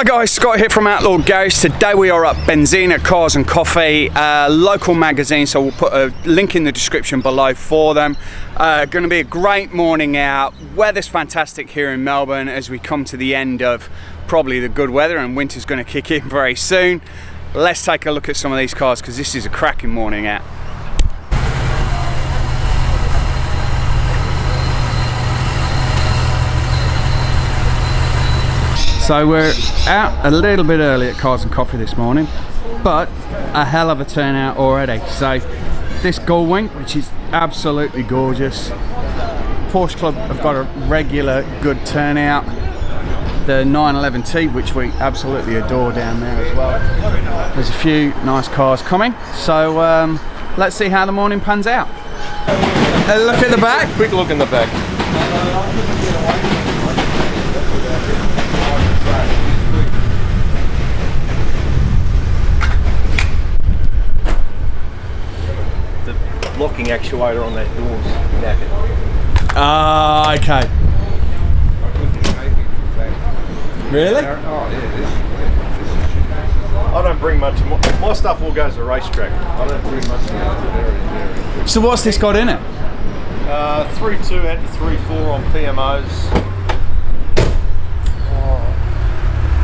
Hi guys, Scott here from Outlaw Garage. Today we are at Benzina Cars and Coffee, local magazine, so we'll put a link in the description below for them. Going to be a great morning out. Weather's fantastic here in Melbourne as we come to the end of probably the good weather, and winter's going to kick in very soon. Let's take a look at some of these cars because this is a cracking morning out. So we're out a little bit early at Cars and Coffee this morning, but a hell of a turnout already. So this gullwing, which is absolutely gorgeous. Porsche Club have got a regular good turnout. The 911T, which we absolutely adore down there as well. There's a few nice cars coming. So let's see how the morning pans out. A look at the back. Quick look in the back. Locking actuator on that door's knackered. Ah, okay. Really? Oh yeah. I don't bring much. My stuff all goes to racetrack. I don't bring much. Very. So what's this got in it? 3.2 and 3.4 on PMOs.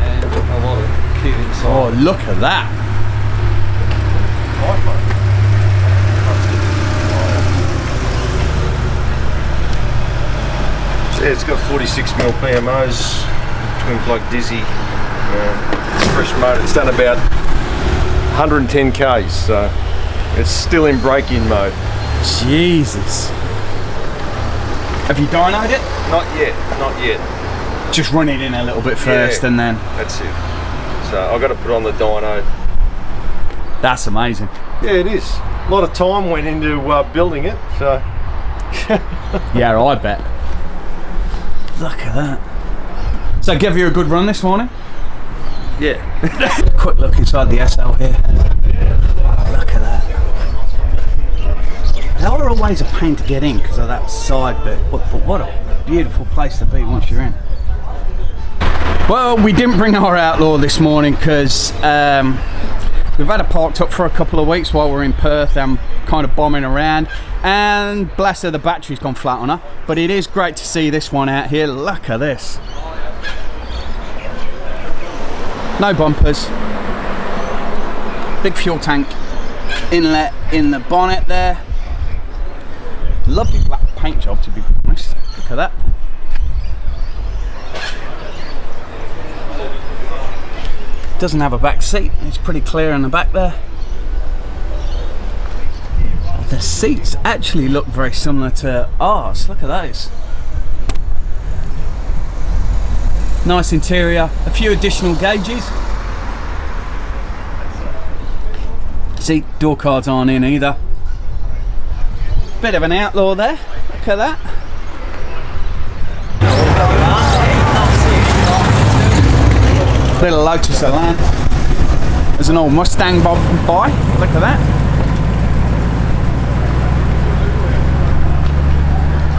And a lot of kit inside. Oh, look at that. iPhone. Yeah, it's got 46mm PMOs, twin plug dizzy, fresh motor. It's done about 110 k's, so it's still in break-in mode. Jesus. Have you dynoed it? Not yet, not yet. Just run it in a little bit first, and then... That's it. So I've got to put on the dyno. That's amazing. Yeah, it is. A lot of time went into building it, so... Yeah, I bet. Look at that. So give you a good run this morning? Yeah. Quick look inside the SL here. Look at that. They are always a pain to get in because of that side bit, but what a beautiful place to be once you're in. Well, we didn't bring our Outlaw this morning because we've had it parked up for a couple of weeks while we're in Perth and kind of bombing around, and bless her, the battery's gone flat on her, but it is great to see this one out here. Look at this. No bumpers, big fuel tank inlet in the bonnet there. Lovely black paint job, to be honest. Look at that. Doesn't have a back seat, it's pretty clear in the back there. The seats actually look very similar to ours. Look at those. Nice interior, a few additional gauges. See, door cards aren't in either. Bit of an Outlaw there. Look at that. Little Lotus Elan. There's an old Mustang by. Look at that.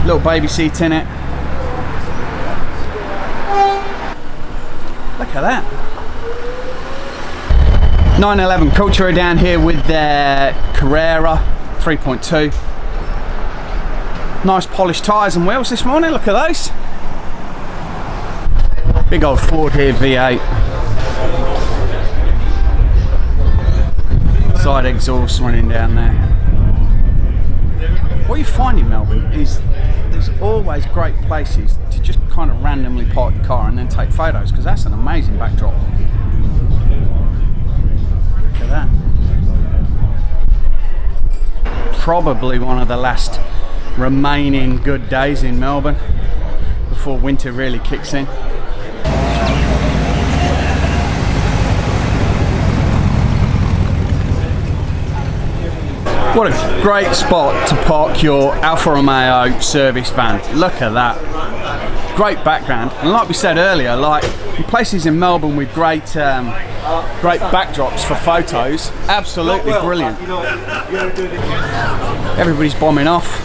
Little baby seat in it. Look at that. 911 Cultura down here with their Carrera 3.2. Nice polished tyres and wheels this morning. Look at those. Big old Ford here, V8. Side exhaust running down there. What you find in Melbourne is there's always great places to just kind of randomly park your car and then take photos, because that's an amazing backdrop. Look at that. Probably one of the last remaining good days in Melbourne before winter really kicks in. What a great spot to park your Alfa Romeo Service van. Look at that. Great background. And like we said earlier, like in places in Melbourne with great backdrops for photos, absolutely brilliant. Everybody's bombing off.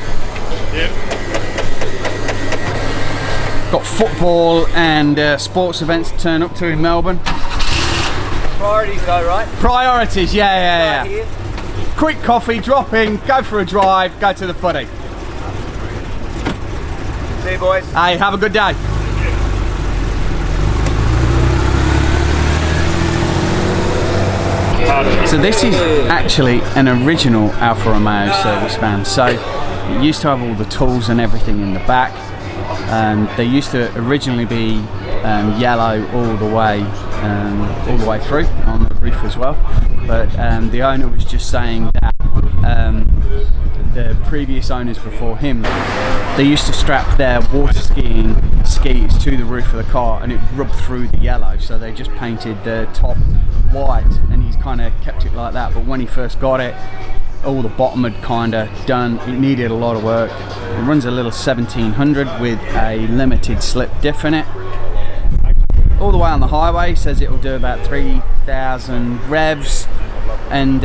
got football and sports events to turn up to in Melbourne. Priorities though, right? Priorities, yeah. Right here. Quick coffee, drop in, go for a drive, go to the footy. See you, boys. Hey, have a good day. So this is actually an original Alfa Romeo Service van. So it used to have all the tools and everything in the back. They used to originally be yellow all the way through on the roof as well. But the owner was just saying that the previous owners before him, they used to strap their water skiing skis to the roof of the car and it rubbed through the yellow, so they just painted the top white and he's kind of kept it like that. But when he first got it, all the bottom had kind of done, it needed a lot of work. It runs a little 1700 with a limited slip diff in it. All the way on the highway, he says it'll do about 3,000 revs, and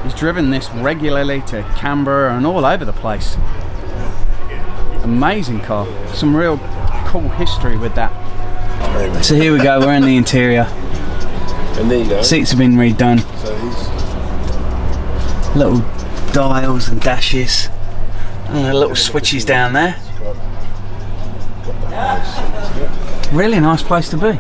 he's driven this regularly to Canberra and all over the place. Amazing car, some real cool history with that. So here we go, we're in the interior. And there you go. Seats have been redone. Little dials and dashes, and the little switches down there. Really nice place to be.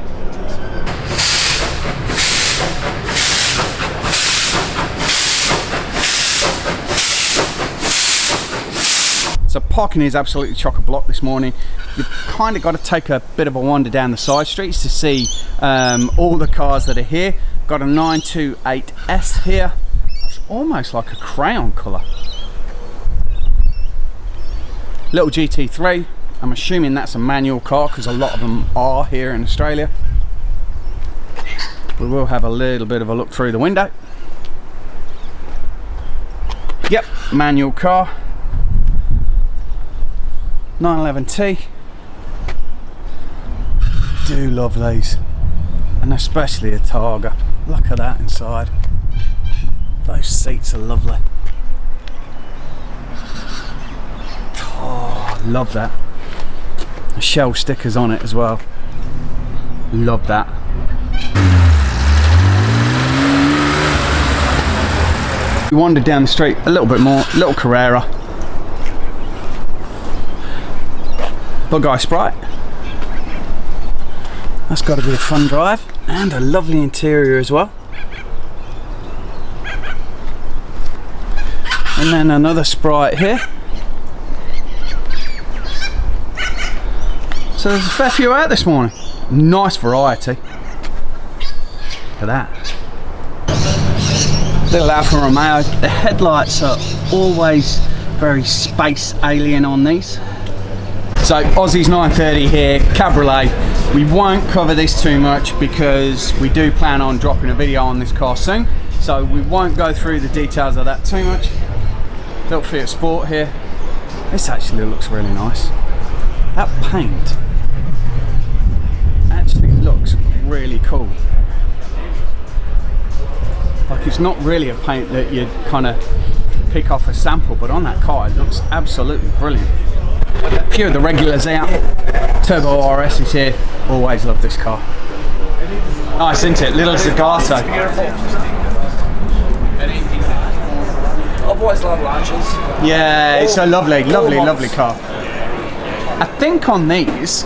So parking is absolutely chock-a-block this morning. You've kind of got to take a bit of a wander down the side streets to see all the cars that are here. Got a 928S here. It's almost like a crayon colour. Little GT3. I'm assuming that's a manual car because a lot of them are here in Australia. We will have a little bit of a look through the window. Yep, manual car. 911T. Do love these, and especially a Targa. Look at that inside. Those seats are lovely. Oh, love that. The Shell stickers on it as well. Love that. We wandered down the street a little bit more. Little Carrera. Bug-eye Sprite. That's got to be a fun drive, and a lovely interior as well. And then another Sprite here. So there's a fair few out this morning. Nice variety. Look at that. Little Alfa Romeo. The headlights are always very space alien on these. So Aussie's 930 here, cabriolet. We won't cover this too much because we do plan on dropping a video on this car soon. So we won't go through the details of that too much. Little Fiat Sport here. This actually looks really nice. That paint actually looks really cool. Like, it's not really a paint that you'd kind of pick off a sample, but on that car it looks absolutely brilliant. A few of the regulars out. Turbo RS is here. Always love this car. Nice, isn't it? Little Zegato. I've always loved Lancias. Yeah, it's a lovely, lovely car. I think on these,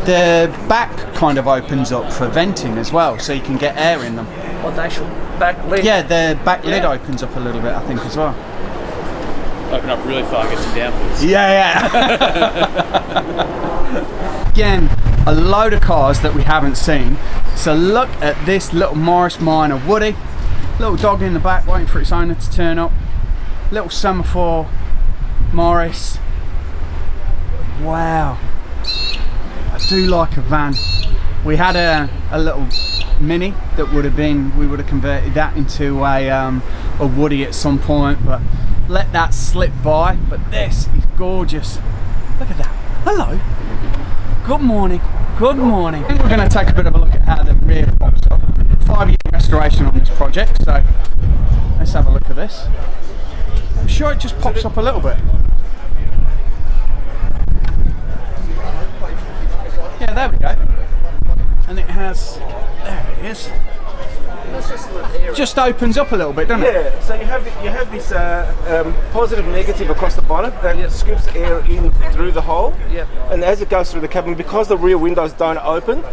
the back kind of opens up for venting as well, so you can get air in them. What, the actual back lid? Yeah, the back lid opens up a little bit, I think, as well. Open up really far, get some downforce. Yeah. Again, a load of cars that we haven't seen. So look at this little Morris Minor Woody. Little dog in the back waiting for its owner to turn up. Little semaphore Morris. Wow. I do like a van. We had a little Mini that would have been, we would have converted that into a Woody at some point, but let that slip by. But this is gorgeous. Look at that. Hello. Good morning. Good morning. I think we're going to take a bit of a look at how the rear pops up. 5-year restoration on this project, so let's have a look at this. I'm sure it just pops up a little bit. there we go. And it has, there it is. Just opens up a little bit, doesn't it? Yeah, so you have this positive negative across the bonnet that scoops air in through the hole. Yep. And as it goes through the cabin, because the rear windows don't open,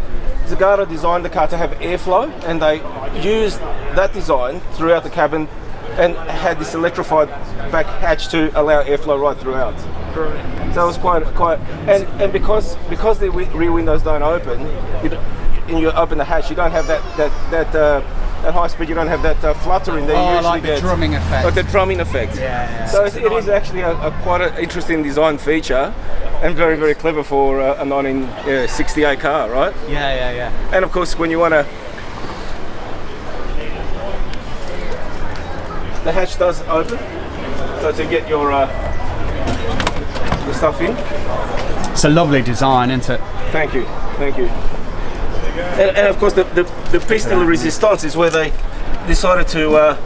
Zegato designed the car to have airflow, and they used that design throughout the cabin and had this electrified back hatch to allow airflow right throughout. Brilliant. So it was quite, and because the rear windows don't open, and you open the hatch, you don't have that at high speed. You don't have that fluttering that you usually like the get. drumming effect. Like the drumming effect. Yeah. So it is actually quite an interesting design feature, and very, very clever for a 1968 car, right? Yeah. And of course, when you want to, the hatch does open, so to get your stuff in. It's a lovely design, isn't it? Thank you. And of course, the piece de resistance is where they decided to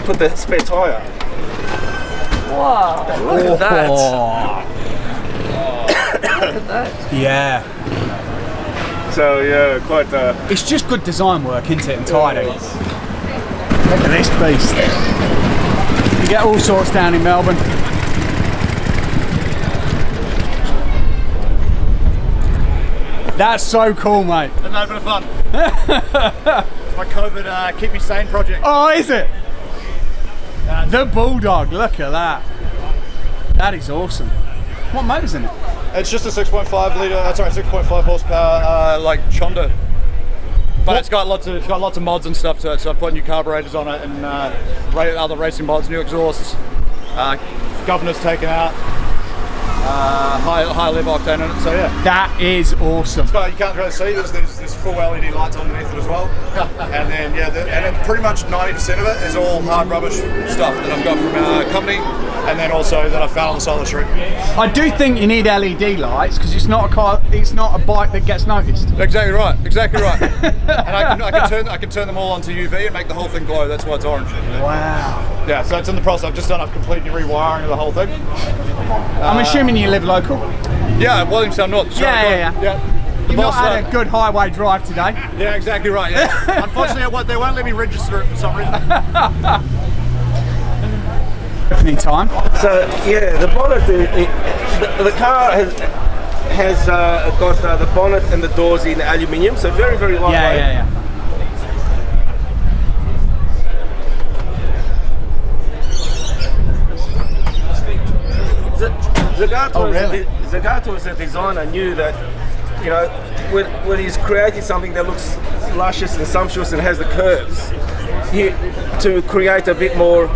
put the spare tyre. Wow, look at that. Look at that. Yeah. So yeah, quite. It's just good design work, isn't it, and tidy. Look at this beast. You get all sorts down in Melbourne. That's so cool, mate. It's a bit of fun. It's my COVID keep me sane project. Oh, is it? The Bulldog, look at that. That is awesome. What motor's in it? It's just a 6.5 horsepower, like Chonda. But it's got lots of mods and stuff to it. So I put new carburetors on it and other racing mods, new exhausts. Governor's taken out. High live octane in it, so yeah. That is awesome. You can't really see, there's full LED lights underneath it as well. And then, and pretty much 90% of it is all hard rubbish stuff that I've got from our company, and then also that I found on the side of the street. I do think you need LED lights because it's not a car. It's not a bike that gets noticed. Exactly right. And I can turn them all onto UV and make the whole thing glow. That's why it's orange. Wow. Yeah, so it's in the process. I've just done a complete rewiring of the whole thing. I'm assuming you live local. Yeah, Williamstown North. Yeah. You've not had a good highway drive today. Yeah, exactly right. Yeah. Unfortunately, they won't let me register it for some reason. Opening time. So yeah, the bonnet, the car has got the bonnet and the doors in aluminium, so very, very lightweight. Yeah. Zegato as a designer knew that, you know, when he's creating something that looks luscious and sumptuous and has the curves, to create a bit more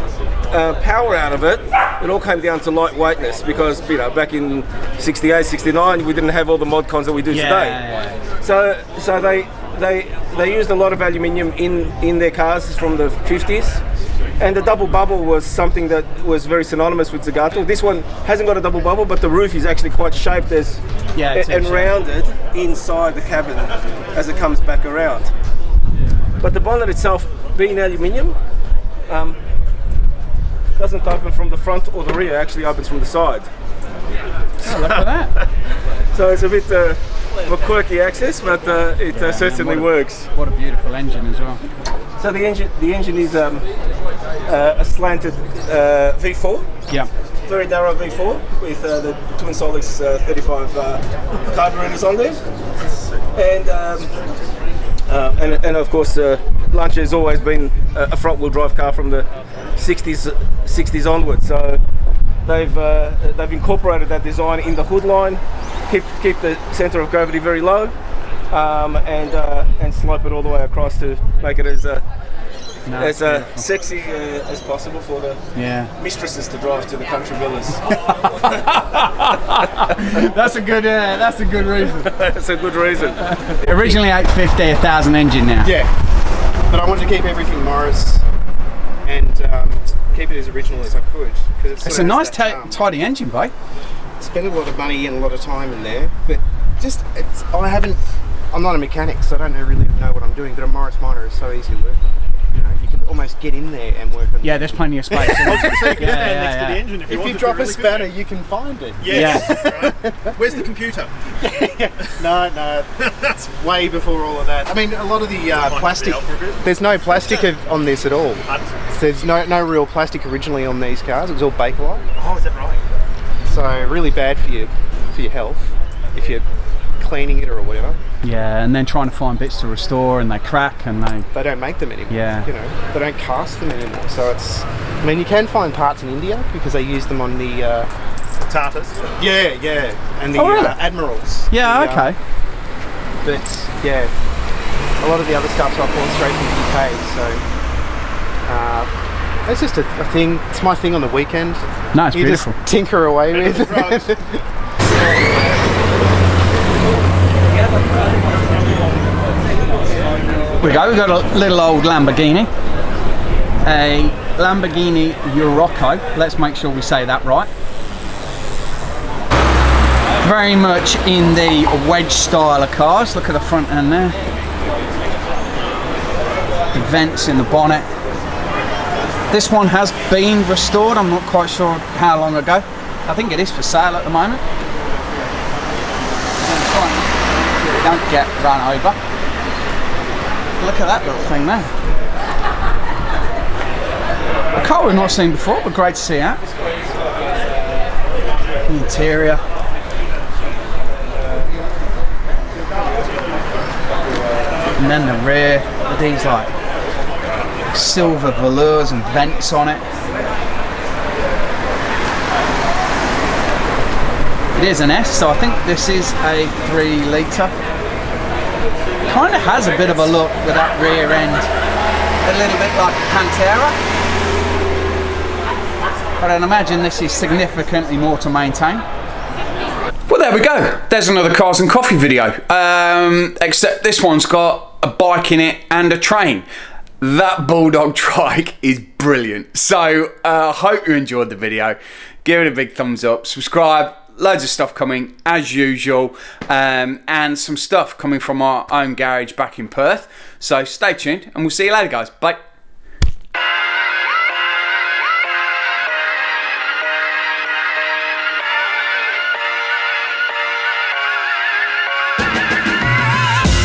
power out of it, it all came down to lightweightness, because, you know, back in 68, 69, we didn't have all the mod cons that we do today. Yeah. So they used a lot of aluminium in their cars from the 50s. And the double bubble was something that was very synonymous with Zegato. This one hasn't got a double bubble, but the roof is actually quite shaped as and rounded inside the cabin as it comes back around. But the bonnet itself, being aluminium, doesn't open from the front or the rear, it actually opens from the side. Oh, look at that. So it's a bit of a quirky access, but it certainly works. What a beautiful engine as well. So the engine is a slanted V4. Yeah. Very narrow V4 with the twin Solix 35 carburetors on there, and of course Lancia has always been a front-wheel drive car from the 60s onwards. So they've incorporated that design in the hood line, keep the centre of gravity very low, and slope it all the way across to make it as sexy as possible for the mistresses to drive to the country villas. That's a good reason. That's a good reason. Originally 850, 1000 engine now. Yeah, but I wanted to keep everything Morris and keep it as original as I could, because It's a nice tidy engine, babe. Spent a lot of money and a lot of time in there, but just I'm not a mechanic, so I don't really know what I'm doing. But a Morris minor is so easy to work. You know, you can almost almost get in there and work on. Yeah, there's plenty of space. So you can stand next to the yeah. engine if you If want you to drop really a quickly. spanner, you can find it. Yes. Right. Where's the computer? No, it's way before all of that. I mean, a lot of the plastic. Out for a bit? There's no plastic on this at all. There's no real plastic originally on these cars. It was all Bakelite. Oh, is that right? So really bad for your health if you're cleaning it or whatever. Yeah, and then trying to find bits to restore, and they crack, and They don't make them anymore. Yeah. You know, they don't cast them anymore. So it's. I mean, you can find parts in India because they use them on the. Tartars. Yeah, and the Oh, really? Admirals. yeah, The, okay. But yeah, a lot of the other stuff's I bought straight from the UK. So it's just a thing. It's my thing on the weekend. No, it's You beautiful. just tinker away with. We go. We've got a little old Lamborghini, a Lamborghini Urocco. Let's make sure we say that right. Very much in the wedge style of cars. Look at the front end there. The vents in the bonnet. This one has been restored. I'm not quite sure how long ago. I think it is for sale at the moment. Don't get run over. Look at that little thing there. A car we've not seen before, but great to see that. The interior. And then the rear with these like silver velours and vents on it. It is an S, so I think this is a 3 litre. Kind of has a bit of a look with that rear end, a little bit like a Pantera. But I'd imagine this is significantly more to maintain. Well, there we go. There's another Cars and Coffee video. Except this one's got a bike in it and a train. That Bulldog trike is brilliant. So I hope you enjoyed the video. Give it a big thumbs up, subscribe. Loads of stuff coming as usual, and some stuff coming from our own garage back in Perth. So stay tuned and we'll see you later, guys. Bye.